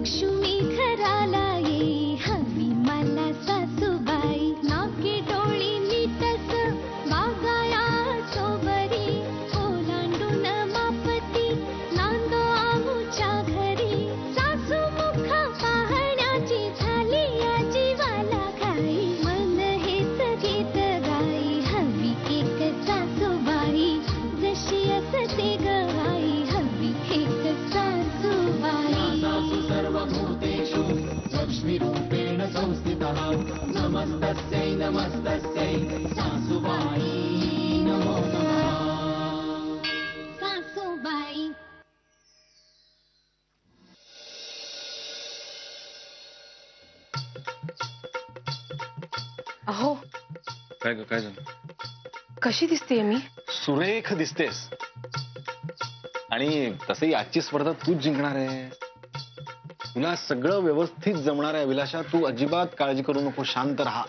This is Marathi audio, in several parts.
लक्ष्मी घराला ये हवी मला सासूबाई नाकी डोळी नीटस वागाया चोबरी ओलांडून मापती नांदो आमुच्या घरी सासू मुख पाहण्याची झाली या जीवाला घाई मन हेच गीत गाई हवी एक सासूबाई जशी असते गवाई हवी एक सासूबाई सर्वभूतेषु लक्ष्मीरूपेण संस्थितः नमस्तस्यै नमस्तस्यै सासूबाई नमो नमः सासूबाई. अहो काय झालं? कशी दिसतेय मी? सुरेख दिसतेस. आणि तसही आजची स्पर्धा तूच जिंकणार आहे. तुला सगळं व्यवस्थित जमणार आहे अभिलाषा. तू अजिबात काळजी करू नको, शांत राहा.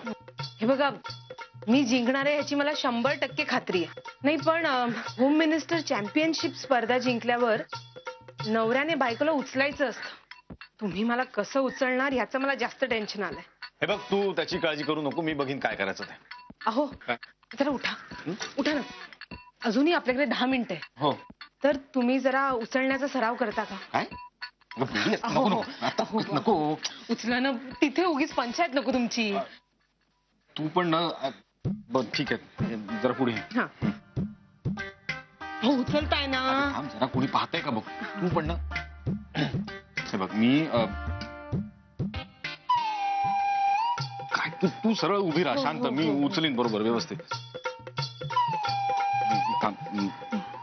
हे बघा, मी जिंकणार आहे याची मला 100% खात्री आहे. नाही पण होम मिनिस्टर चॅम्पियनशिप स्पर्धा जिंकल्यावर नवऱ्याने बायकोला उचलायचं असतं. तुम्ही मला कसं उचलणार याचं मला जास्त टेन्शन आलंय. हे बघ, तू त्याची काळजी करू नको. मी बघीन काय करायचं ते. अहो जरा उठा उठा ना. अजूनही आपल्याकडे 10 मिनिटं आहे. हो, तर तुम्ही जरा उचलण्याचा सराव करता का? काय? नको उचला ना. तिथे उगीच पंचायत नको तुमची. तू पण ना. बघ ठीक आहे, जरा पुढे. हा हो, उचलताय ना. थांब जरा, कोणी पाहतंय का बघ. तू पण ना. हे बघ, मी काय तू सरळ उभी राहा, शांत. मी उचलीन बरोबर व्यवस्थित.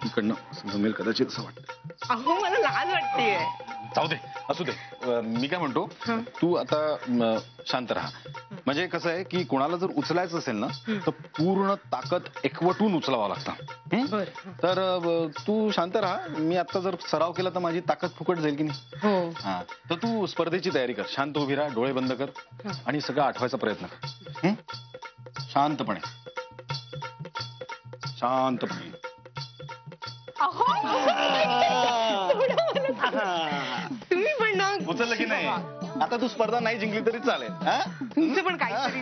इकडनं जमेल कदाचित असं वाटतं. अहो मला लाज वाटतेय. जाऊ दे, असू दे. मी काय म्हणतो, तू आता शांत राहा. म्हणजे कसं आहे की कोणाला जर उचलायचं असेल ना तर पूर्ण ताकद एकवटून उचलावं लागतं. तर तू शांत राहा. मी आता जर सराव केला तर माझी ताकद फुकट जाईल की नाही. हो. हा, तर तू स्पर्धेची तयारी कर. शांत उभी राहा, डोळे बंद कर आणि सगळं आठवायचा प्रयत्न कर. शांतपणे शांतपणे. तुम्ही पण ना. उचललं की नाही? आता तू स्पर्धा नाही जिंकली तरी चालेल. तुमचं पण काहीतरी.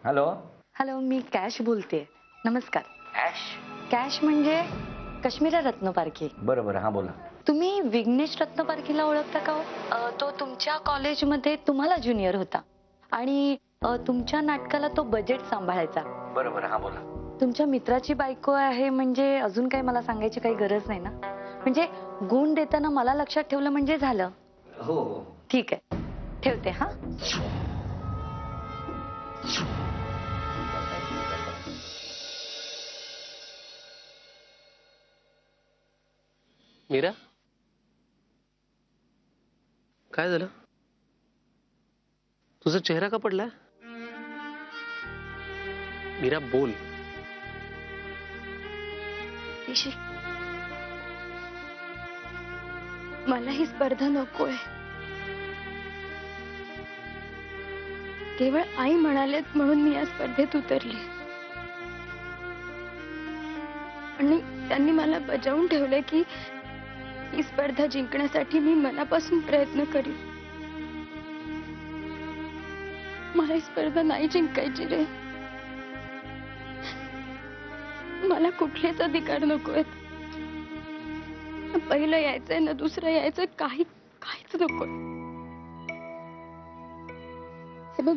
हॅलो हॅलो, मी कॅश बोलते. नमस्कार. ॲश? कॅश म्हणजे कश्मीरा रत्नपारखी. बरं बरं, हा बोला. तुम्ही विघ्नेश रत्नपारखीला ओळखता का हो? तो तुमच्या कॉलेजमध्ये तुम्हाला ज्युनियर होता आणि तुमच्या नाटकाला तो बजेट सांभाळायचा. बरं बरं, हा बोला. तुमच्या मित्राची बायको आहे म्हणजे अजून काही मला सांगायची काही गरज नाही ना. म्हणजे गुण देताना मला लक्षात ठेवलं म्हणजे झालं. हो हो, ठीक आहे, ठेवते. हा, मीरा, काय झालं? तुझा चेहरा का पडलाय? मीरा बोल. मला ही स्पर्धा नकोय. केवळ आई म्हणालेत म्हणून मी या स्पर्धेत उतरली आणि त्यांनी मला बजावून ठेवले की ही स्पर्धा जिंकण्यासाठी मी मनापासून प्रयत्न करीन. मला ही स्पर्धा नाही जिंकायची रे. मला कुठलेच अधिकार नकोत. पहिलं यायचंय ना दुसरं यायचंय, काहीच नको. हे बघ,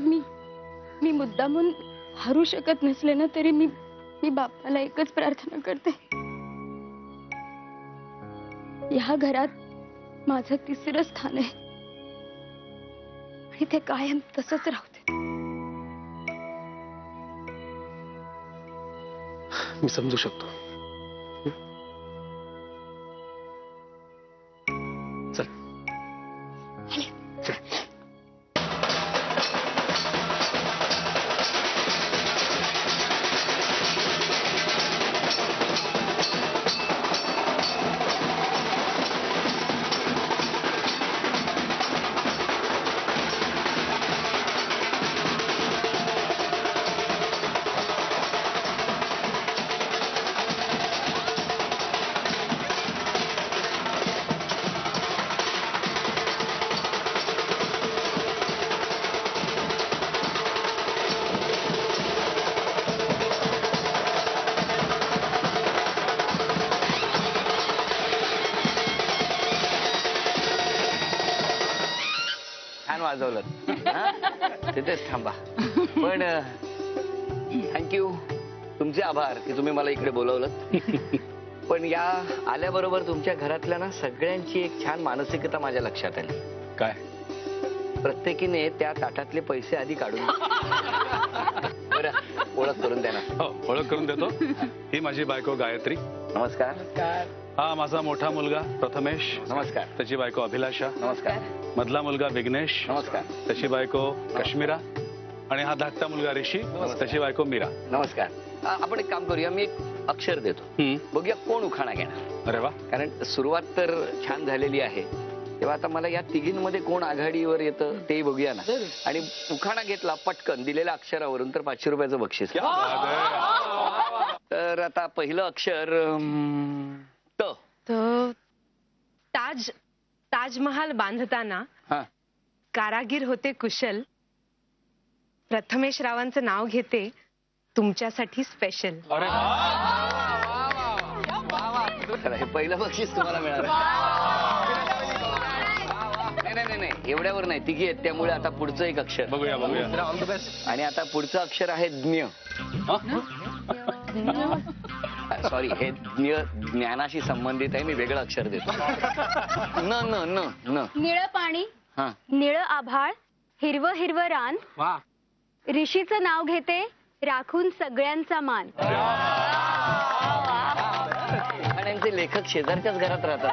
मी मुद्दामून हरू शकत नसले ना तरी मी बाप्पाला एकच प्रार्थना करते. या घरात माझं 3रं स्थान आहे आणि ते कायम तसंच राहू दे. मी समजू शकतो. चल. वाजवलं. तिथेच थांबा. पण थँक्यू, तुमचे आभार की तुम्ही मला इकडे बोलवलं. पण या आल्याबरोबर तुमच्या घरातल्या ना सगळ्यांची एक छान मानसिकता माझ्या लक्षात आली. काय? प्रत्येकीने त्या ताटातले पैसे आधी काढून बरं, ओळख करून द्या ना. हो, ओळख करून देतो. ही माझी बायको गायत्री. नमस्कार. हा माझा मोठा मुलगा प्रथमेश. नमस्कार. त्याची बायको अभिलाषा. नमस्कार. मधला मुलगा विघ्नेश. नमस्कार. त्याची बायको कश्मीरा. आणि हा धाकटा मुलगा ऋषी, त्याची बायको मीरा. नमस्कार. आपण एक काम करूया, मी एक अक्षर देतो, बघूया कोण उखाणा घेणार. अरे वा. कारण सुरुवात तर छान झालेली आहे, तेव्हा आता मला या तिघींमध्ये कोण आघाडीवर येतं तेही बघूया ना. आणि उखाणा घेतला पटकन दिलेल्या अक्षरावरून तर 500 रुपयाचं बक्षीस. तर आता पहिलं अक्षर त. ताजमहाल बांधताना हा, कारागीर होते कुशल. प्रथमेश रावांचं नाव घेते तुमच्यासाठी स्पेशल. चला, हे पहिलं बक्षीस तुम्हाला मिळालं. नाही, एवढ्यावर नाही, तिघी आहेत त्यामुळे आता पुढचं एक अक्षर बघूया. All the best. आणि आता पुढचं अक्षर आहे ज्ञ. सॉरी, हे ज्ञ ज्ञानाशी संबंधित आहे, मी वेगळं अक्षर देतो. न न न न. निळं पाणी, हा, निळं आभाळ, हिरवं हिरवं रान, ऋषीचं नाव घेते राखून सगळ्यांचा मान. आणि यांचे लेखक शेजारच्याच घरात राहतात.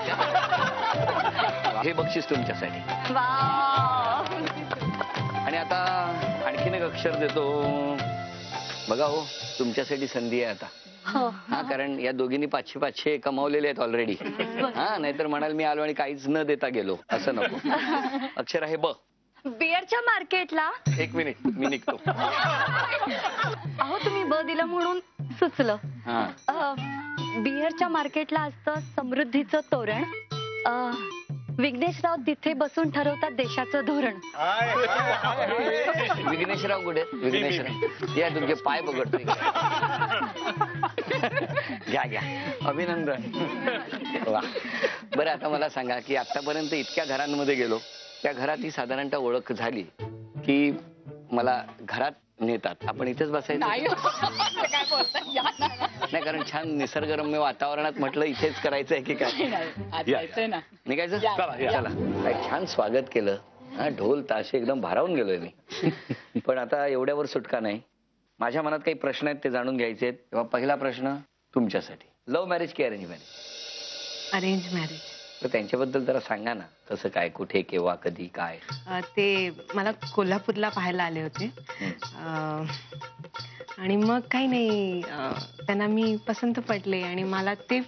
हे बक्षीस तुमच्यासाठी. आणि आता आणखीन एक अक्षर देतो. बघा हो, तुमच्यासाठी संधी आहे आता. हा, कारण या दोघींनी 500 कमावलेले आहेत ऑलरेडी. हा, नाहीतर म्हणाल मी आलो आणि काहीच न देता गेलो, असं नको. अक्षर आहे ब. बिअरच्या मार्केटला. एक मिनिट, मी निघतो. अहो, तुम्ही ब दिलं म्हणून सुचलं. हा, बिअरच्या मार्केटला असतं समृद्धीचं तोरण. विघ्नेशराव तिथे बसून ठरवतात देशाचं धोरण. विघ्नेशराव कुठे? विघ्नेशराव या, तुमचे पाय बघतो. घ्या, अभिनंदन. वा. बरं, आता मला सांगा की आतापर्यंत इतक्या घरांमध्ये गेलो, त्या घरात ही साधारणतः ओळख झाली की मला घरात नेतात, आपण इथेच बसायचं. नाही, कारण छान निसर्गरम्य वातावरणात म्हटलं इथेच करायचं आहे की काय? निघायचं. चला, छान स्वागत केलं. हा, ढोल ताशे एकदम भारावून गेलोय मी. पण आता एवढ्यावर सुटका नाही. माझ्या मनात काही प्रश्न आहेत, ते जाणून घ्यायचे आहेत. तेव्हा पहिला प्रश्न तुमच्यासाठी, लव्ह मॅरेज की अरेंज मॅरेज? Arrange marriage. तर त्यांच्याबद्दल जरा सांगा ना, कसं काय, कुठे, केव्हा, कधी, काय? ते मला कोल्हापूरला पाहायला आले होते. आणि मग काही नाही, त्यांना मी पसंत पडले आणि मला ते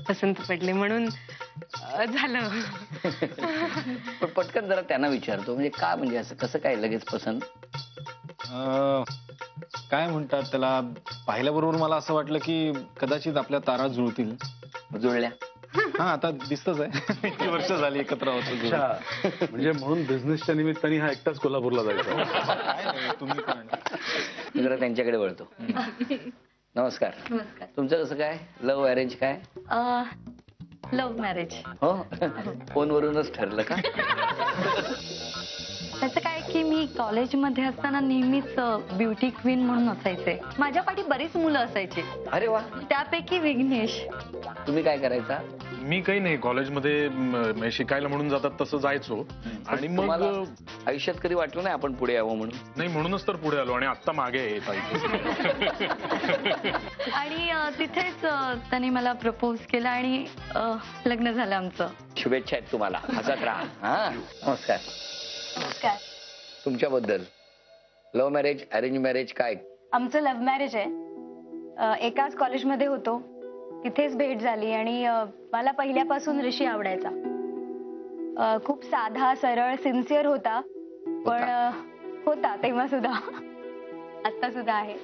पसंत पडले, म्हणून झालं. पण पटकन जरा त्यांना विचारतो, म्हणजे का, म्हणजे असं कसं काय लगेच पसंत? काय म्हणतात त्याला, पाहिल्याबरोबर मला असं वाटलं की कदाचित आपल्या तारा जुळतील. जुळल्या? हा, आता दिसतच आहे. किती वर्ष झाली एकत्र आहोत. म्हणजे म्हणून बिझनेसच्या निमित्ताने हा एकटाच कोल्हापूरला जायचा. तुम्ही पण जरा त्यांच्याकडे वळतो. नमस्कार. नमस्कार. तुमचं कसं काय, लव्ह अरेंज काय? Love marriage. हो, फोनवरूनच ठरलं का? त्याचं काय की मी कॉलेजमध्ये असताना नेहमीच ब्युटी क्वीन म्हणून असायचे. माझ्या पाठी बरीच मुलं असायची. अरे वा. त्यापैकी विघ्नेश. तुम्ही काय करायचा? मी काही नाही, कॉलेजमध्ये शिकायला म्हणून जातात तसं जायचो. आणि मग आयुष्यात कधी वाटलं नाही आपण पुढे यावं म्हणून? नाही, म्हणूनच तर पुढे आलो आणि आता मागे येत आहे. आणि तिथेच त्यांनी मला प्रपोज केला आणि लग्न झालं आमचं. शुभेच्छा आहेत तुम्हाला, हसत राहा. हा, नमस्कार. नमस्कार. तुमच्याबद्दल लव्ह मॅरेज, अरेंज मॅरेज काय? आमचं लव्ह मॅरेज आहे. एकाच कॉलेजमध्ये होतो, तिथेच भेट झाली आणि मला पहिल्यापासून ऋषी आवडायचा. खूप साधा, सरळ, सिन्सिअर होता. पण होता तेव्हा सुद्धा, आता सुद्धा आहे.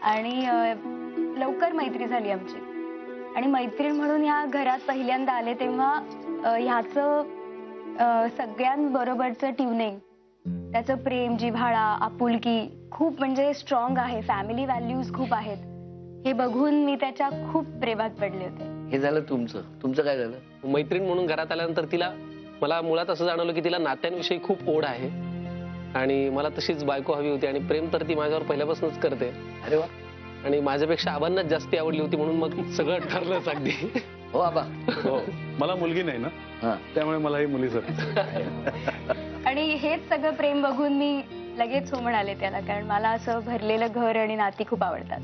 आणि लवकर मैत्री झाली आमची. आणि मैत्रीण म्हणून ह्या घरात पहिल्यांदा आले तेव्हा ह्याचं सगळ्यांबरोबरचं ट्युनिंग, त्याचं प्रेम, जिव्हाळा, आपुलकी खूप म्हणजे स्ट्रॉंग आहे. फॅमिली व्हॅल्यूज खूप आहेत. हे बघून मी त्याच्या खूप प्रेमात पडले होते. हे झालं तुमचं काय झालं? मैत्रीण म्हणून घरात आल्यानंतर मला मुळात असं जाणवलं की तिला नात्यांविषयी खूप ओढ आहे. आणि मला तशीच बायको हवी होती आणि प्रेम तर ती माझ्यावर पहिल्यापासूनच करते. अरे वा. आणि माझ्यापेक्षा आबांनाच जास्ती आवडली होती म्हणून मग सगळं ठरलंच अगदी. हो आबा. हो मला मुलगी नाही ना, हा. त्यामुळे मलाही मुलीच. आणि हेच सगळं प्रेम बघून मी लगेच हो म्हणाले त्याला, कारण मला असं भरलेलं घर आणि नाती खूप आवडतात.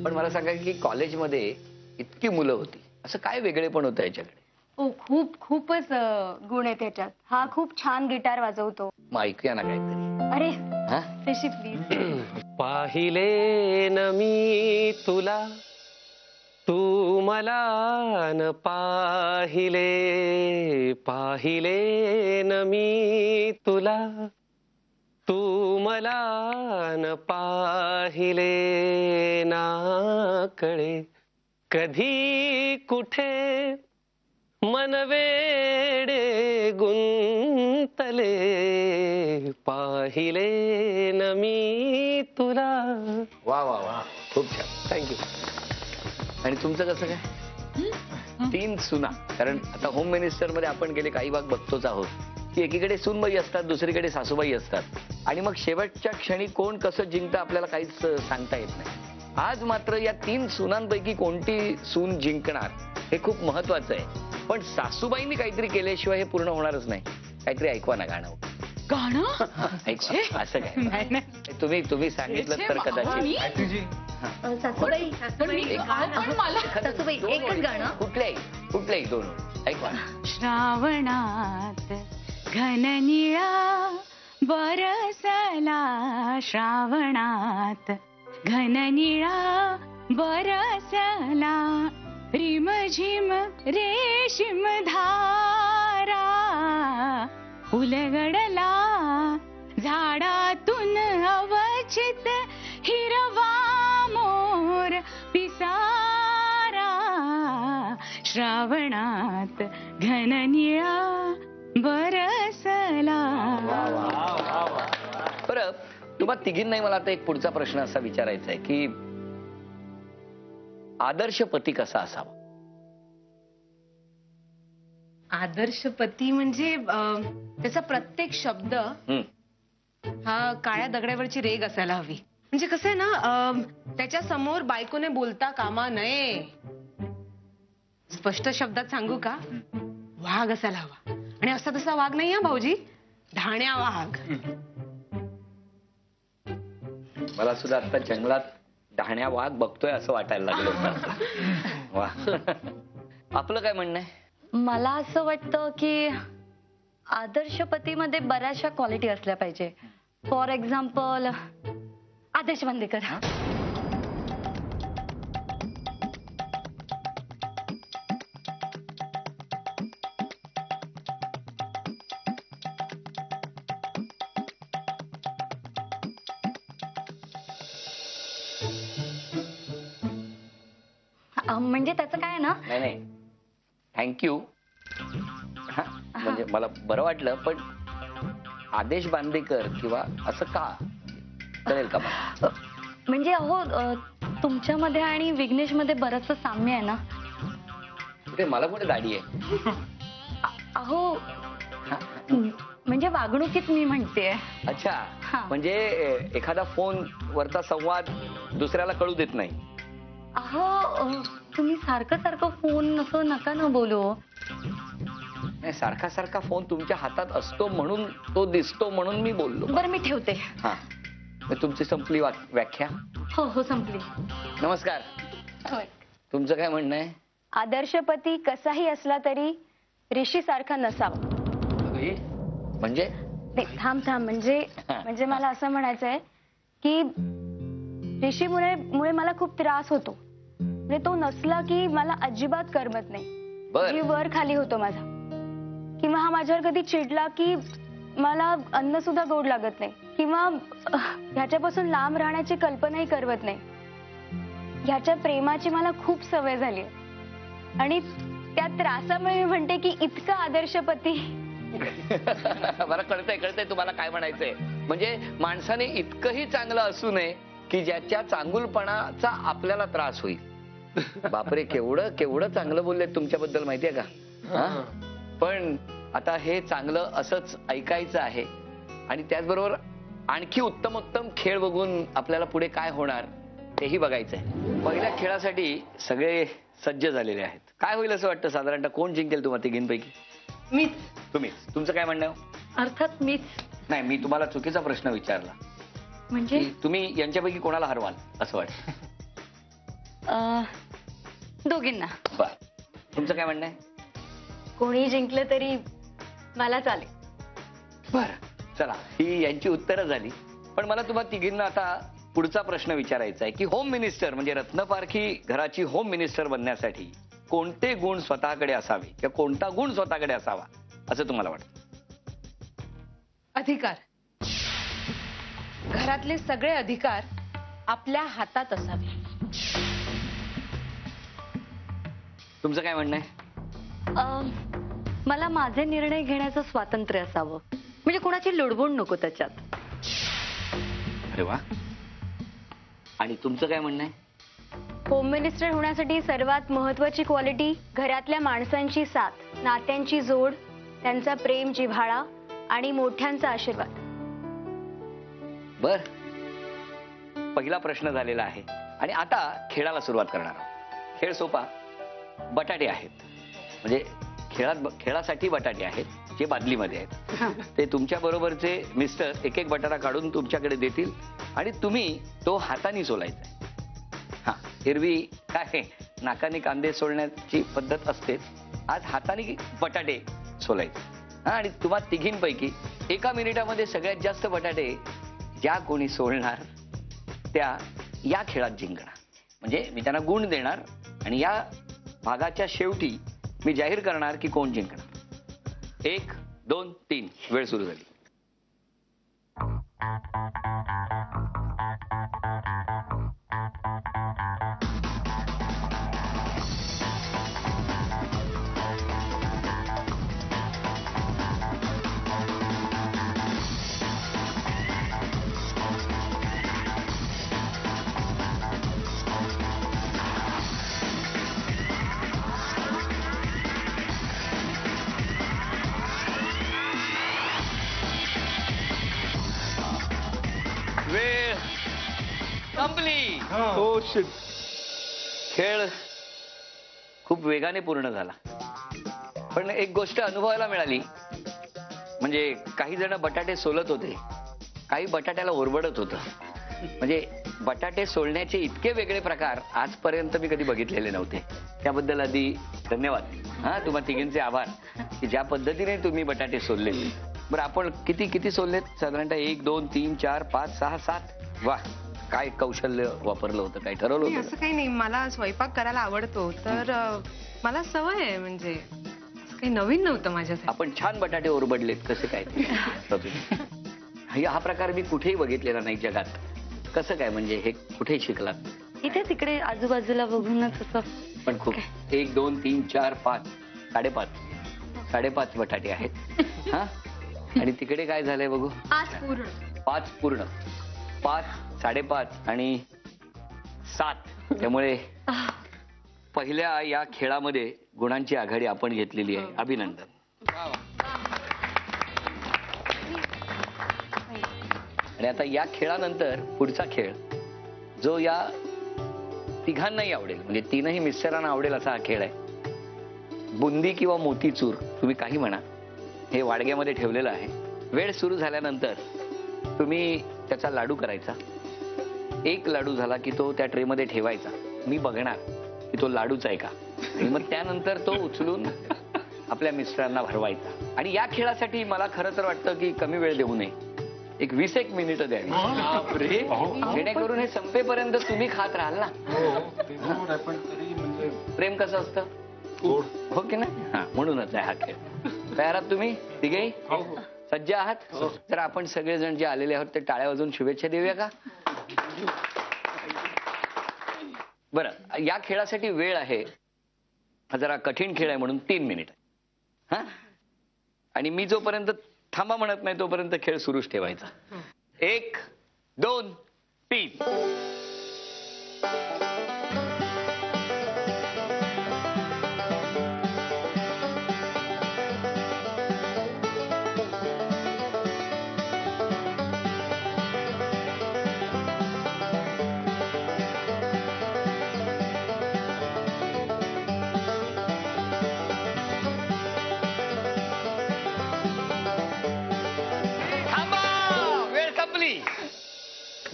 पण मला सांगा की कॉलेजमध्ये इतकी मुलं होती, असं काय वेगळे पण होतं याच्याकडे? हो, खूपच गुण आहे त्याच्यात. हा खूप छान गिटार वाजवतो. मग ऐकूया ना काहीतरी. अरे हा? ऋषी प्लीज. पाहिले न मी तुला, तू मला न पाहिले, पाहिले न मी तुला, तू मला न पाहिले ना कळे, कधी कुठे मन वेडे गुंतले, पाहिले न मी तुला. वा वा वा, खूप छान. थँक्यू. आणि तुमचं कसं काय? 3 सुना. कारण आता होम मिनिस्टर मध्ये आपण गेले काही भाग बघतोच आहोत की एकीकडे सूनबाई असतात, दुसरीकडे सासूबाई असतात, आणि मग शेवटच्या क्षणी कोण कसं जिंकतं आपल्याला काहीच सांगता येत नाही. आज मात्र या 3 सुनांपैकी कोणती सून जिंकणार हे खूप महत्वाचं आहे. पण सासूबाईंनी काहीतरी केल्याशिवाय हे पूर्ण होणारच नाही. काहीतरी ऐकवा ना गाणं. ऐकवा. असं काय तुम्ही सांगितलं तर कदाचित. सासूबाई सासूबाई एकच गाणं. कुठल्याही 2 ऐकवा. श्रावणात घन निळा बरसला, श्रावणात घन निळा बरसला, रिमझिम रेशीम धारा उलगडला, झाडातून अवचित हिरवा मोर पिसारा, श्रावणात घन निळा बरसला. बरं, तुम्हा तिघींनाही मला आता एक पुढचा प्रश्न असा विचारायचा आहे की आदर्श पती कसा असावा? आदर्श पती म्हणजे त्याचा प्रत्येक शब्द हा काळ्या दगडावरची रेग असायला हवी. म्हणजे कसं आहे ना, त्याच्या समोर बायकोने बोलता कामा नये. स्पष्ट शब्दात सांगू का, वाघ असायला हवा. आणि असा तसा वाघ नाही हा भाऊजी, ढाण्या वाघ. मला सुद्धा आता जंगलात ढाण्या वाघ बघतोय असं वाटायला लागलं होतं. वा. आपलं काय म्हणणं आहे? मला असं वाटतं की आदर्श पतीमध्ये बऱ्याचशा क्वालिटी असल्या पाहिजे. फॉर एक्झाम्पल आदेश बांदेकर. म्हणजे त्याचं काय ना. नाही थँक्यू. म्हणजे मला बरं वाटलं, पण आदेश बांदेकर किंवा असं का कळेल का मला? म्हणजे अहो तुमच्यामध्ये आणि विघ्नेश मध्ये बरंचसं साम्य आहे ना. ते मला कुठे दाढी आहे? अहो म्हणजे वागणुकीत मी म्हणते. अच्छा, म्हणजे एखादा फोन वरचा संवाद दुसऱ्याला कळू देत नाही. अहो तुम्ही सारखं सारखं फोन असं नका ना बोलू. नाही, सारखा सारखा फोन तुमच्या हातात असतो म्हणून, तो दिसतो म्हणून मी बोललो. बरं मी ठेवते. हा, तुमची संपली व्याख्या? हो संपली. नमस्कार. तुमचं काय म्हणणं आहे? आदर्श पती कसाही असला तरी ऋषी सारखा नसावा. म्हणजे थांब म्हणजे मला असं म्हणायचंय की ऋषीमुळे मला खूप त्रास होतो. म्हणजे तो नसला की मला अजिबात करमत नाही. जी वर खाली होतो माझा. किंवा हा माझ्यावर कधी चिडला की मला अन्न सुद्धा गोड लागत नाही, किंवा ह्याच्यापासून लांब राहण्याची कल्पनाही करवत नाही. ह्याच्या प्रेमाची मला खूप सवय झाली आणि त्या त्रासामुळे मी म्हणते की इतका आदर्श पती. मला कळतंय तुम्हाला काय म्हणायचंय. म्हणजे माणसाने इतकंही चांगलं असू नये की ज्याच्या चांगुलपणाचा आपल्याला त्रास होईल. बापरे, केवढं चांगलं बोलले तुमच्याबद्दल माहितीये का. पण आता हे चांगलं असंच ऐकायचं आहे आणि त्याचबरोबर आणखी उत्तमोत्तम खेळ बघून आपल्याला पुढे काय होणार तेही बघायचंय. पहिल्या खेळासाठी सगळे सज्ज झालेले आहेत. काय होईल असं वाटतं साधारणतः? कोण जिंकेल तुम्हाला तिघींपैकी? मीच. तुम्हीच. तुमचं काय म्हणणं आहे? अर्थात मीच. नाही, मी तुम्हाला चुकीचा प्रश्न विचारला. म्हणजे की तुम्ही यांच्यापैकी कोणाला हरवाल असं वाटतं? दोघींना. बर, तुमचं काय म्हणणं आहे? कोणी जिंकलं तरी मला चालेल. बर, चला, ही यांची उत्तरं झाली. पण मला तुम्हाला तिघींना आता पुढचा प्रश्न विचारायचा आहे की होम मिनिस्टर म्हणजे रत्नपारखी घराची होम मिनिस्टर बनण्यासाठी कोणते गुण स्वतःकडे असावे किंवा कोणता गुण स्वतःकडे असावा असं तुम्हाला वाटतं? अधिकार. घरातले सगळे अधिकार आपल्या हातात असावे. तुमचं काय म्हणणं आहे? मला माझे निर्णय घेण्याचं स्वातंत्र्य असावं, म्हणजे कोणाची लुडबुड नको त्याच्यात. अरे वा. आणि तुमचं काय म्हणणं आहे? होम मिनिस्टर होण्यासाठी सर्वात महत्वाची क्वालिटी घरातल्या माणसांची साथ, नात्यांची जोड, त्यांचा प्रेम, जिव्हाळा आणि मोठ्यांचा आशीर्वाद. बर, पहिला प्रश्न झालेला आहे आणि आता खेळाला सुरुवात करणार आहोत. खेळ सोपा. बटाटे आहेत, म्हणजे खेळासाठी बटाटे आहेत जे बादलीमध्ये आहेत. ते तुमच्या बरोबरचे मिस्टर एक एक बटाटा काढून तुमच्याकडे देतील आणि तुम्ही तो हाताने सोलायचा. हा, एरवी काय नाकाने कांदे सोलण्याची पद्धत असते, आज हाताने बटाटे सोलायचे. हा, आणि तुम्हा तिघींपैकी 1 मिनिटामध्ये सगळ्यात जास्त बटाटे ज्या कोणी सोलणार त्या या खेळात जिंकणार. म्हणजे मी त्यांना गुण देणार आणि या भागाच्या शेवटी मी जाहीर करणार की कोण जिंकणार. 1, 2, 3 वेळ सुरू झाली. वेळ संपली. खेळ खूप वेगाने पूर्ण झाला. पण एक गोष्ट अनुभवायला मिळाली, म्हणजे काही जण बटाटे सोलत होते, काही बटाट्याला ओरबडत होतं. म्हणजे बटाटे सोलण्याचे इतके वेगळे प्रकार आजपर्यंत मी कधी बघितलेले नव्हते. त्याबद्दल आधी धन्यवाद. हा, तुम्हा तिघींचे आभार की ज्या पद्धतीने तुम्ही बटाटे सोलले. बरं, आपण किती सोललेत साधारणतः? 1, 2, 3, 4, 5, 6, 7. वा, काय कौशल्य वापरलं होतं, काय ठरवलं नाही, होतं? असं काही नाही. मला स्वयंपाक करायला आवडतो, तर मला सवय आहे. म्हणजे असं काही नवीन नव्हतं माझ्यासाठी. आपण छान बटाटे ओरबडलेत. कसे काय? हा प्रकार मी कुठेही बघितलेला नाही जगात. कसं काय, म्हणजे हे कुठे शिकलात? इथे तिकडे आजूबाजूला बघूनच असं. पण खूप. 1, 2, 3, 4, 5, 5.5 बटाटे आहेत. हा, आणि तिकडे काय झालंय बघू? 5 पूर्ण. 5 पूर्ण, 5, 5.5 आणि 7. त्यामुळे पहिल्या या खेळामध्ये गुणांची आघाडी आपण घेतलेली आहे. अभिनंदन. आणि आता या खेळानंतर पुढचा खेळ जो या तिघांनाही आवडेल, म्हणजे तीनही मिस्टरांना आवडेल असा हा खेळ आहे. बुंदी किंवा मोतीचूर, तुम्ही काही म्हणा. हे वाडग्यामध्ये ठेवलेलं आहे. वेळ सुरू झाल्यानंतर तुम्ही त्याचा लाडू करायचा. एक लाडू झाला की तो त्या ट्रेमध्ये ठेवायचा. मी बघणार की तो लाडूच आहे का, आणि मग त्यानंतर तो उचलून आपल्या मिस्टरांना भरवायचा. आणि या खेळासाठी मला खरं तर वाटतं की कमी वेळ देऊ नये, एक 20 मिनिटं द्यावी, जेणेकरून हे संपेपर्यंत तुम्ही खात राहाल ना. प्रेम कसं असतं, हो की नाही? हा, म्हणूनच आहे हा खेळ. तयार आहात तुम्ही तिघेही? सज्ज आहात? तर आपण सगळेजण जे आलेले आहोत ते टाळ्या वाजवून शुभेच्छा देऊया का? बरं, या खेळासाठी वेळ आहे, हा जरा कठीण खेळ आहे म्हणून 3 मिनिट. हा, आणि मी जोपर्यंत थांबा म्हणत नाही तोपर्यंत खेळ सुरूच ठेवायचा. 1, 2, 3.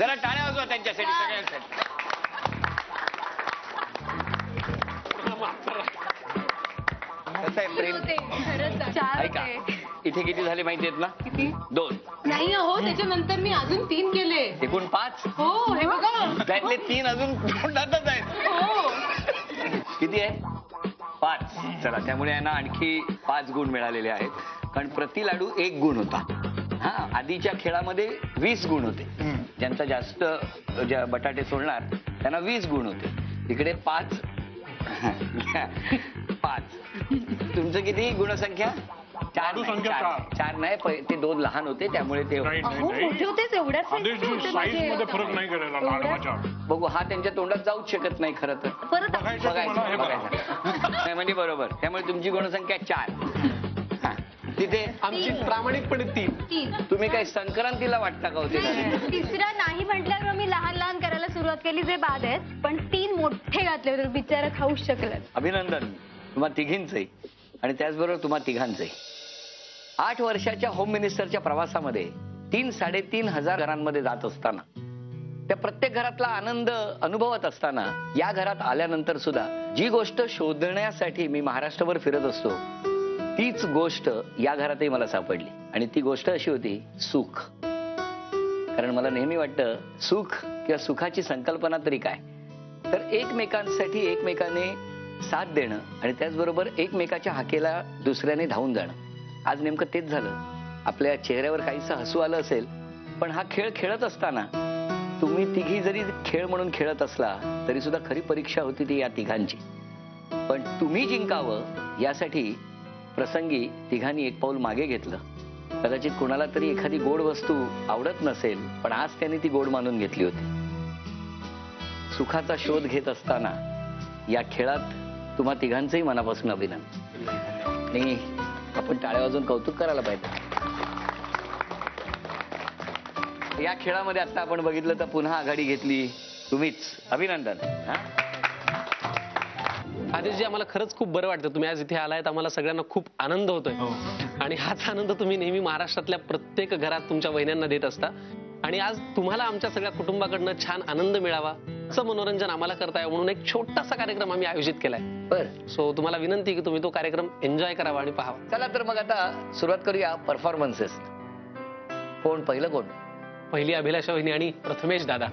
जरा टाळ्या वाजवा त्यांच्यासाठी सगळ्यांसाठी. कसं आहे प्रेम? ऐका, इथे किती झाले माहिती आहेत ना? किती? 2. नाही हो, त्याच्यानंतर मी अजून 3 केले. एकूण 5. हो, हे बघा. त्यातले 3 अजून तोंडातच आहेत. हो. किती आहेत? 5. चला, त्यामुळे यांना आणखी 5 गुण मिळालेले आहेत, कारण प्रति लाडू 1 गुण होता. हा, आधीच्या खेळामध्ये 20 गुण होते. ज्यांचा जास्त बटाटे सोडणार त्यांना 20 गुण होते. इकडे 5. तुमचं किती गुणसंख्या? 4 नाही, ते 2 लहान होते त्यामुळे ते मोठे होतेच एवढ्याच साईज मध्ये फरक नाही केलेला लाडवाच्या. बघू, हा त्यांच्या तोंडात जाऊच शकत नाही खरं तर. बघायचं नाही म्हणजे बरोबर. त्यामुळे तुमची गुणसंख्या 4. तिथे आमची प्रामाणिकपणे 3. तुम्ही काय संक्रांतीला वाटता का होते? तिसरा नाही म्हटल्यावर मी लहान लहान करायला सुरुवात केली, जे बाद आहेत, पण 3 मोठे घातले होते, बिचारा खाऊच शकलं. अभिनंदन तुम्हा तिघींचंही, आणि त्याचबरोबर तुम्हा तिघांचंही. 8 वर्षाच्या होम मिनिस्टरच्या प्रवासामध्ये 3-3.5 हजार घरांमध्ये जात असताना, त्या प्रत्येक घरातला आनंद अनुभवत असताना, या घरात आल्यानंतर सुद्धा जी गोष्ट शोधण्यासाठी मी महाराष्ट्रभर फिरत असतो, तीच गोष्ट या घरातही मला सापडली. आणि ती गोष्ट अशी होती, सुख. कारण मला नेहमी वाटतं, सुख किंवा सुखाची संकल्पना तरी काय, तर एकमेकांसाठी एकमेकाने साथ देणं आणि त्याचबरोबर एकमेकाच्या हाकेला दुसऱ्याने धावून जाणं. आज नेमकं तेच झालं. आपल्या चेहऱ्यावर काहीसं हसू आलं असेल, पण हा खेळ खेळत असताना तुम्ही तिघी जरी खेळ म्हणून खेळत असला तरी सुद्धा खरी परीक्षा होती ती या तिघांची. पण तुम्ही जिंकावं यासाठी प्रसंगी तिघांनी एक पाऊल मागे घेतलं. कदाचित कुणाला तरी एखादी गोड वस्तू आवडत नसेल, पण आज त्यांनी ती गोड मानून घेतली होती. सुखाचा शोध घेत असताना या खेळात तुम्हा तिघांचंही मनापासून अभिनंदन. आणि आपण टाळ्या वाजवून कौतुक करायला पाहिजे. या खेळामध्ये आता आपण बघितलं तर पुन्हा आघाडी घेतली तुम्हीच. अभिनंदन. आदेशजी, आम्हाला खरंच खूप बरं वाटतं तुम्ही आज इथे आलायत. आम्हाला सगळ्यांना खूप आनंद होतोय, आणि हाच आनंद तुम्ही नेहमी महाराष्ट्रातल्या प्रत्येक घरात तुमच्या वहिन्यांना देत असता. आणि आज तुम्हाला आमच्या सगळ्या कुटुंबाकडनं छान आनंद मिळावा असं मनोरंजन आम्हाला करताय म्हणून एक छोटासा कार्यक्रम आम्ही आयोजित केलाय. बरं, सो तुम्हाला विनंती की तुम्ही तो कार्यक्रम एन्जॉय करावा आणि पाहावा. चला तर मग आता सुरुवात करूया परफॉर्मन्सेस. कोण पहिलं? कोण पहिली? अभिलाषा वहिनी आणि प्रथमेश दादा.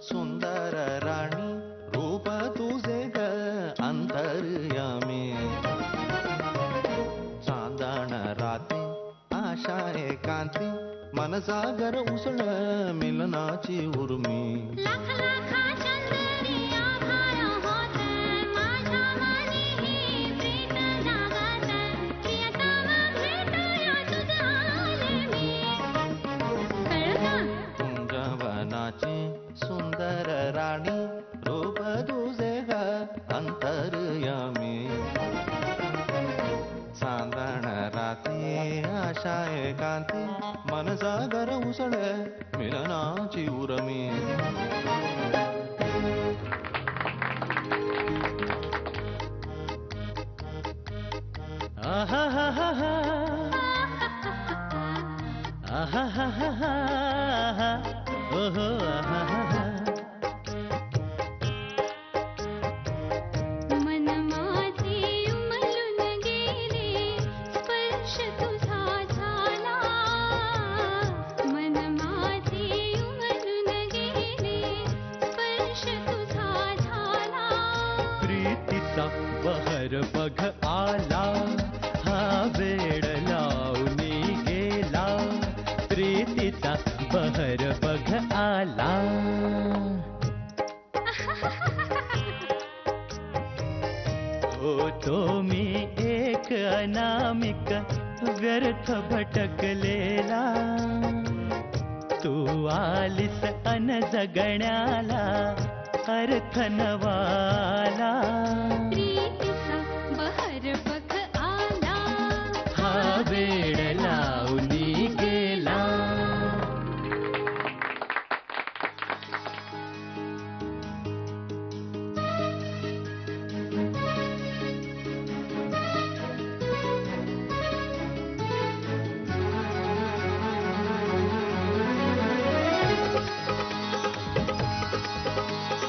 सुंदर राणी रूप तुझे ग अंतर्यामी, चांदण राती आशा एकांती, मन सागर उसळ मिलनाची उर्मी. सुंदर राणी रूप तुझे ग अंतर्यामी, चांदण राती आशा एकांती, मन सागर उसळ मिलनाची उर्मी. आहा हा हा हा, आहा हा हा हा, ओहो आहा हा हा. बहर बघ आला, हा वेड लावणी गेला, प्रीतीचा बहर बघ आला. होतो मी एक अनामिक व्यर्थ भटकलेला, तू आलीस अन जगण्याला अरखनवाला प्रीतीचा बहर बघ आला हा वेळ लावली गेला.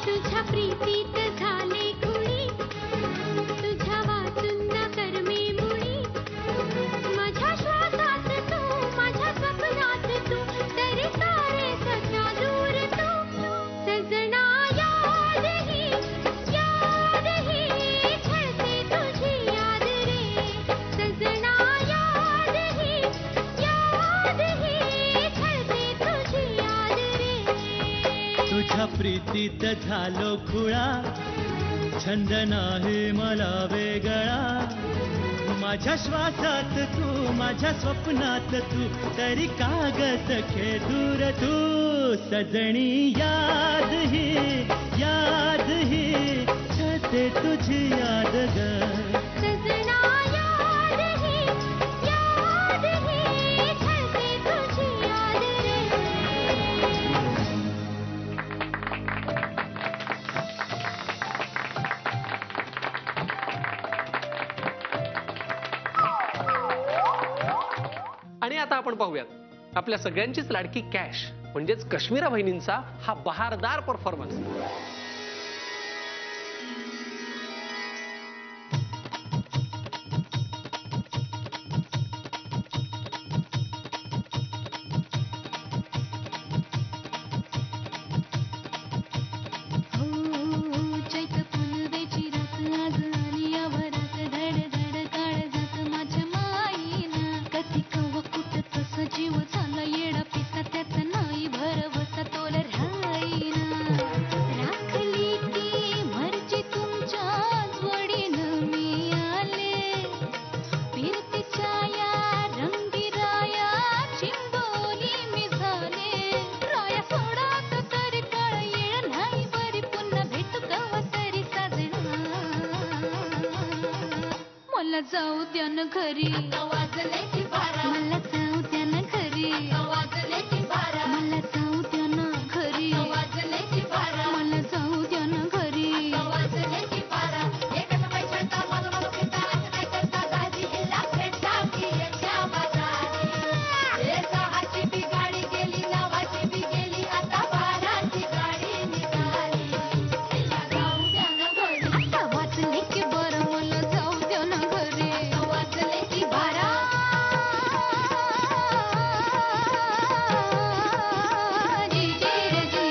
तुझ्या प्रीतीत झाले खुळी तुझ्या वाचून ना करमे मुळी माझ्या श्वासात तू माझ्या स्वप्नात तू तरी सारे सचा दूर तू सजना याद ही छळते तुझी याद रे सजना याद ही छळते तुझी याद रे. तुझ्या प्रीतीत झालो खुळा छंद नाही मला वेगळा माझ्या श्वासात तू माझ्या स्वप्नात तू तरी कागद खे दूर तू सजणी याद ही छळते तुझी याद ग. सजना याद ही छळते तुझी याद रे. आणि आता आपण पाहूयात आपल्या सगळ्यांचीच लाडकी कॅश म्हणजेच कश्मीरा बहिणींचा हा बहारदार परफॉर्मन्स. हो चैत फुलवेची रात आज आली आवरात धड धड काळजात माझ्या माईना कधी कव कुठ तस जीव झाला येडा पिता त्यात नाही भरवसा तोल राहीना राखली ती मर्जी तुमच्या जोडीनं मी आले फिरतीच्या या रंगीराया चिंबोली मी झाले राया सोडात तरी काळ येळ नाही बरी पुन्हा भेटू कवा तरी साजना मला जाऊ द्या न घरी मला जाऊ द्या न घरी मला जाऊ द्या न घरी मला जाऊ द्या न घरी. आता वाचले की बरं मला जाऊ द्या न घरी. जी, जी, जी.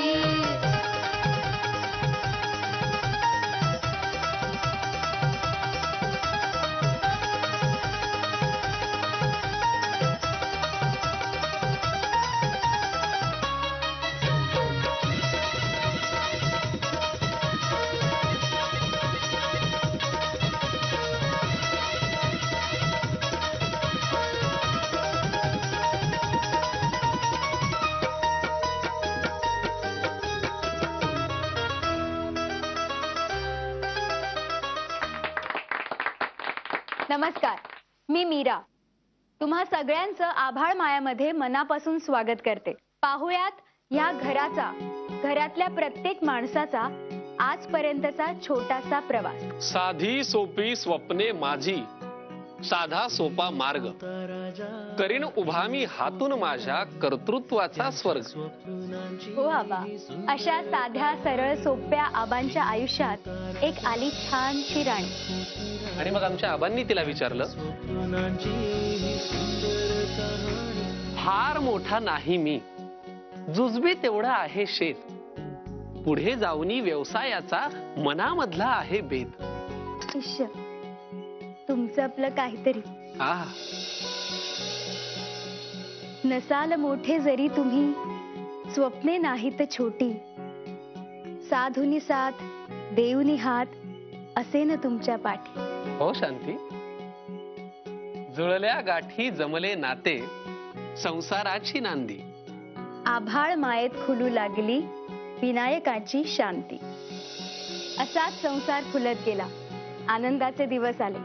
नमस्कार, मी मीरा. तुम्हा सगळ्यांचं आभाळ मायामध्ये मनापासून स्वागत करते. पाहुयात ह्या घरातल्या प्रत्येक माणसाचा आजपर्यंतचा छोटासा प्रवास. साधी सोपी स्वप्ने माझी साधा सोपा मार्ग करीन उभा मी हातून माझ्या कर्तृत्वाचा स्वर्ग. हो आबा, अशा साध्या सरळ सोप्या आबांच्या आयुष्यात एक आली छानशी राणी. आणि मग आमच्या आबांनी तिला विचारलं, फार मोठा नाही मी जुजबी तेवढा आहे शेत पुढे जाऊनी व्यवसायाचा मनामधला आहे बेत. इश्श, तुमचं आपलं काहीतरी. नसाल मोठे जरी तुम्ही स्वप्ने नाहीत छोटी साधुनी साथ देऊनी हात असे न तुमच्या पाठी. हो शांती, जुळल्या गाठी जमले नाते संसाराची नांदी. आभाळ मायेत खुलू लागली विनायकाची शांती. असाच संसार फुलत गेला. आनंदाचे दिवस आले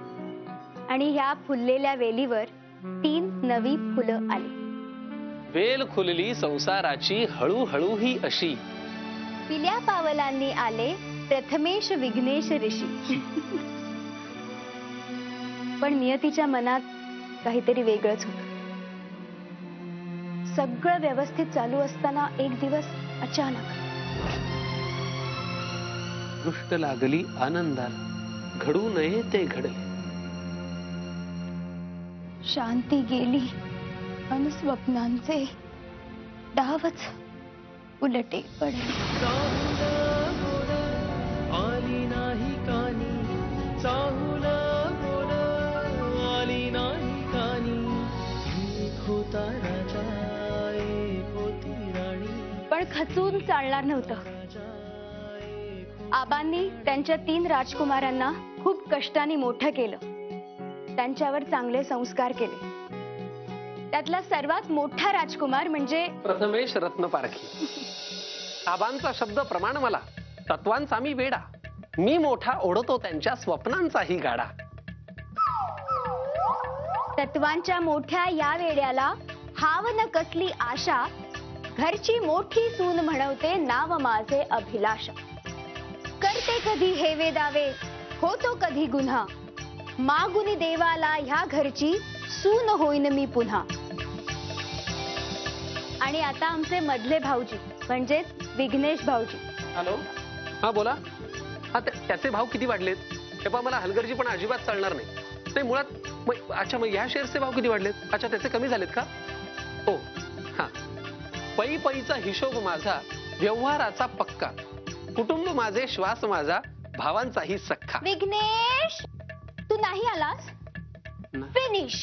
आणि ह्या फुललेल्या वेलीवर 3 नवी फुलं आली. वेल खुलली संसाराची हळूहळू ही अशी. पिल्या पावलांनी आले प्रथमेश विघ्नेश ऋषी. पण नियतीच्या मनात काहीतरी वेगळंच होतं. सगळं व्यवस्थित चालू असताना एक दिवस अचानक दृष्ट लागली आनंदाला, घडू नये ते घडले. शांती गेली अन स्वप्नांचे डावच उलटे पडले. आली नाही कानी, चाहुल बोल आली नाही कानी. एक होता राजा, एक होती राणी. पण खचून चालणार नव्हतं. आबांनी त्यांच्या 3 राजकुमारांना खूप कष्टाने मोठं केलं. त्यांच्यावर चांगले संस्कार केले. त्यातला सर्वात मोठा राजकुमार म्हणजे प्रथमेश रत्नपारखी. आबांचा शब्द प्रमाण मला, तत्वांचा मी वेडा. मी मोठा ओढतो त्यांच्या स्वप्नांचाही गाडा. तत्वांच्या मोठ्या या वेड्याला हाव न कसली आशा. घरची मोठी सून म्हणवते नाव माझे अभिलाष. करते कधी हेवे दावे, होतो कधी गुन्हा. मागुनी देवाला ह्या घरची सून होईन मी पुन्हा. आणि आता आमचे मधले भाऊजी म्हणजेच विघ्नेश भाऊजी. हॅलो, हा बोला. हा त्याचे भाव किती वाढलेत? हे पहा, मला हलगर्जी पण अजिबात चालणार नाही. ते मुळात अच्छा, मग या शेअर्सचे भाव किती वाढलेत? अच्छा, त्याचे कमी झालेत का? हो, हा. पै पैचा हिशोब माझा, व्यवहाराचा पक्का. कुटुंब माझे, श्वास माझा, भावांचाही सख्खा. विघ्नेश, तू नाही आलास? फिनिश.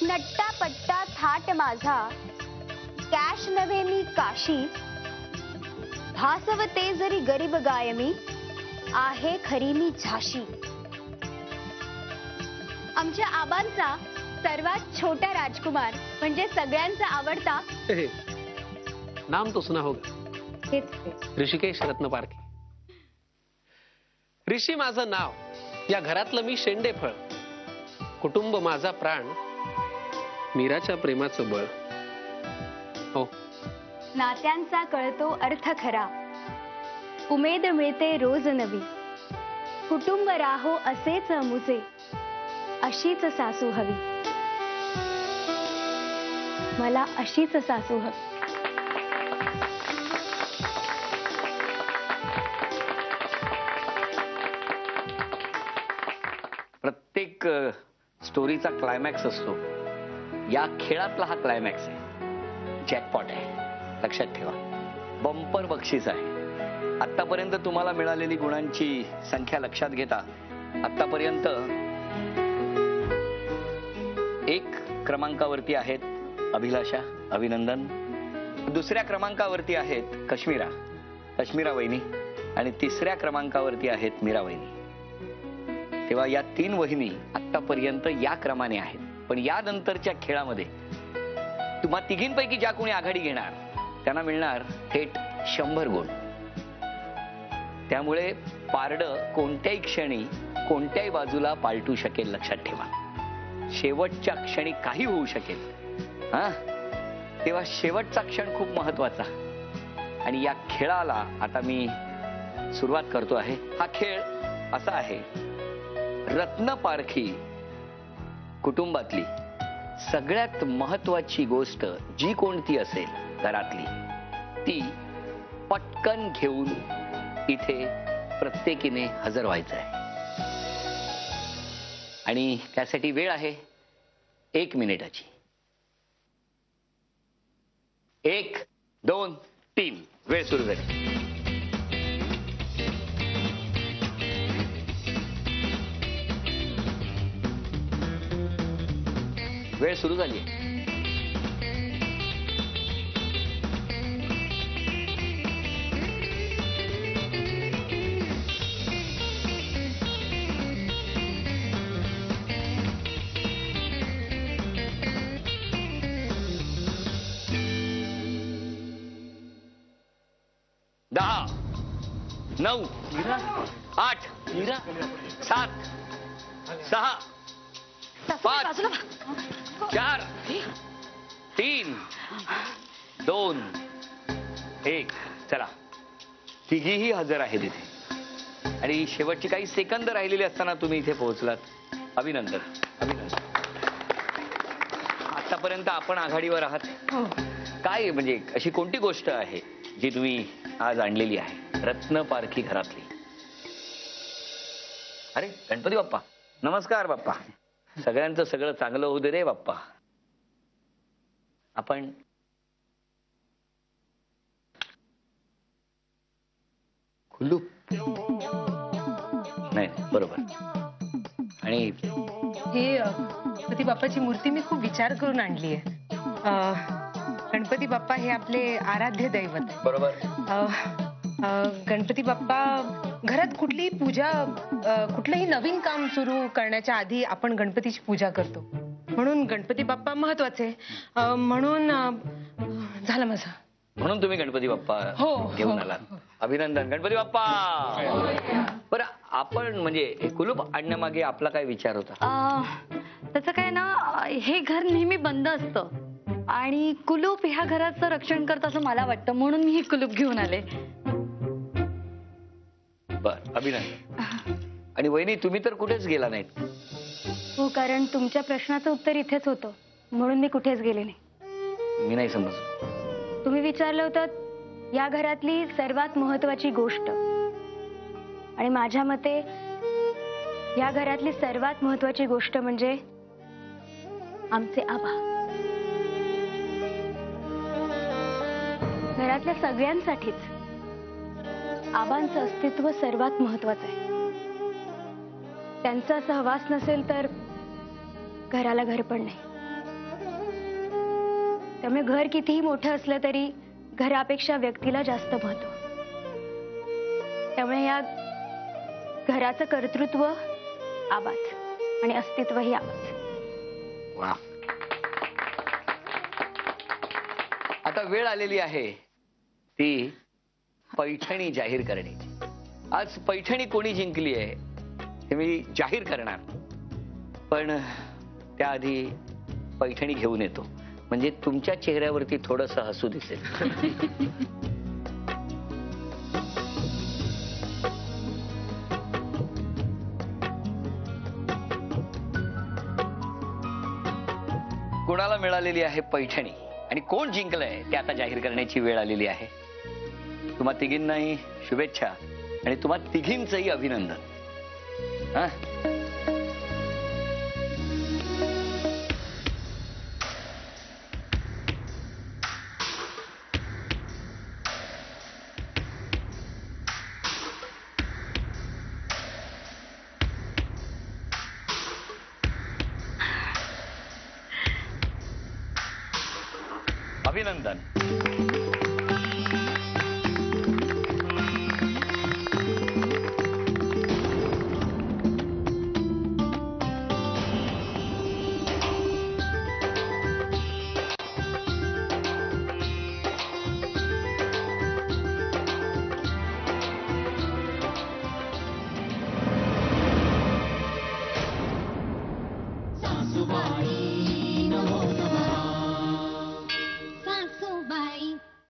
नट्टा पट्टा थाट माझा, कॅश नव्हे मी काशी. भासवते जरी गरीब गाय मी, आहे खरी मी झाशी. आमच्या आबांचा सर्वात छोटा राजकुमार म्हणजे सगळ्यांचा आवडता. नाम तो सुना होगा, ऋषिकेश रत्नपारखी. ऋषी माझं नाव, या घरातलं मी शेंडे फळ. कुटुंब माझा प्राण, मीराच्या प्रेमाचं बळ. हो, नात्यांचा कळतो अर्थ खरा. उमेद मिळते रोज नवी. कुटुंब राहो असेच मुझे, अशीच सासू हवी. मला अशीच सासू हवी. प्रत्येक स्टोरीचा क्लायमॅक्स असतो. या खेळातला हा क्लायमॅक्स आहे. जॅकपॉट आहे, लक्षात ठेवा. बंपर बक्षीस आहे. आतापर्यंत तुम्हाला मिळालेली गुणांची संख्या लक्षात घेता आतापर्यंत 1 क्रमांकावरती आहेत अभिलाषा, अभिनंदन. 2ऱ्या क्रमांकावरती आहेत कश्मीरा वहिनी आणि 3ऱ्या क्रमांकावरती आहेत मीरा वहिनी. तेव्हा या 3 वहिनी आतापर्यंत या क्रमाने आहेत. पण यानंतरच्या खेळामध्ये तुम्हा तिघींपैकी ज्या कोणी आघाडी घेणार त्यांना मिळणार थेट 100 गुण. त्यामुळे पारडं कोणत्याही क्षणी कोणत्याही बाजूला पालटू शकेल, लक्षात ठेवा. शेवटच्या क्षणी काही होऊ शकेल. हा, तेव्हा शेवटचा क्षण खूप महत्वाचा. आणि या खेळाला आता मी सुरुवात करतो आहे. हा खेळ असा आहे, रत्नपारखी कुटुंबातली सगळ्यात महत्वाची गोष्ट जी कोणती असेल घरातली, ती पटकन घेऊन इथे प्रत्येकीने हजर व्हायचं आहे. आणि त्यासाठी वेळ आहे 1 मिनिटाची. 1, 2, 3 वेळ सुरू झाली. वेळ सुरू झाली. दहा, 9, 8 7 6 5 4 3 2 1 चला तिघीही हजर आहे तिथे आणि शेवटची काही सेकंद राहिलेली असताना तुम्ही इथे पोहोचलात. अभिनंदन अभिनंदन. आतापर्यंत आपण आघाडीवर आहात. काय म्हणजे अशी कोणती गोष्ट आहे जी तुम्ही आज आणलेली आहे रत्न पारखी घरातली? अरे गणपती बाप्पा नमस्कार. बाप्पा सगळ्यांचं सगळं चांगलं होऊ दे रे बाप्पा. आपण कुलूप नाही बरोबर. आणि हे गणपती बाप्पाची मूर्ती मी खूप विचार करून आणली आहे. गणपती बाप्पा हे आपले आराध्य दैवत आहे. बरोबर. गणपती बाप्पा घरात कुठलीही पूजा कुठलंही नवीन काम सुरू करण्याच्या आधी आपण गणपतीची पूजा करतो म्हणून गणपती बाप्पा महत्वाचे. म्हणून झालं माझं. म्हणून तुम्ही गणपती बाप्पा घेऊन आलात. अभिनंदन गणपती बाप्पा. बरं आपण म्हणजे हे कुलूप आणण्यामागे आपला काय विचार होता? त्याचं काय ना हे घर नेहमी बंद असतं आणि कुलूप ह्या घराचं रक्षण करतं असं मला वाटतं म्हणून मी हे कुलूप घेऊन आले. बर अभिनंदन. आणि वहिनी तुम्ही तर कुठेच गेला नाहीत. हो कारण तुमच्या प्रश्नाचं उत्तर इथेच होतं म्हणून मी कुठेच गेले नाही. मी नाही समजलो. तुम्ही विचारलं होतं या घरातली सर्वात महत्वाची गोष्ट आणि माझ्या मते या घरातली सर्वात महत्वाची गोष्ट म्हणजे आमचे आबा. घरातल्या सगळ्यांसाठीच आबांचं अस्तित्व सर्वात महत्वाचं आहे. त्यांचा सहवास नसेल तर घराला घर पण नाही. त्यामुळे घर कितीही मोठं असलं तरी घरापेक्षा व्यक्तीला जास्त महत्व. त्यामुळे या घराचं कर्तृत्व आबाच आणि अस्तित्वही आबाच. वा. आता वेळ आलेली आहे ती पैठणी जाहीर करण्याची. आज पैठणी कोणी जिंकली आहे हे मी जाहीर करणार पण त्याआधी पैठणी घेऊन येतो म्हणजे तुमच्या चेहऱ्यावरती थोडंसं हसू दिसेल. कोणाला मिळालेली आहे पैठणी आणि कोण जिंकलंय ते आता जाहीर करण्याची वेळ आलेली आहे. तुम्हा तिघींनाही शुभेच्छा आणि तुम्हा तिघींचंही अभिनंदन. हा अभिनंदन.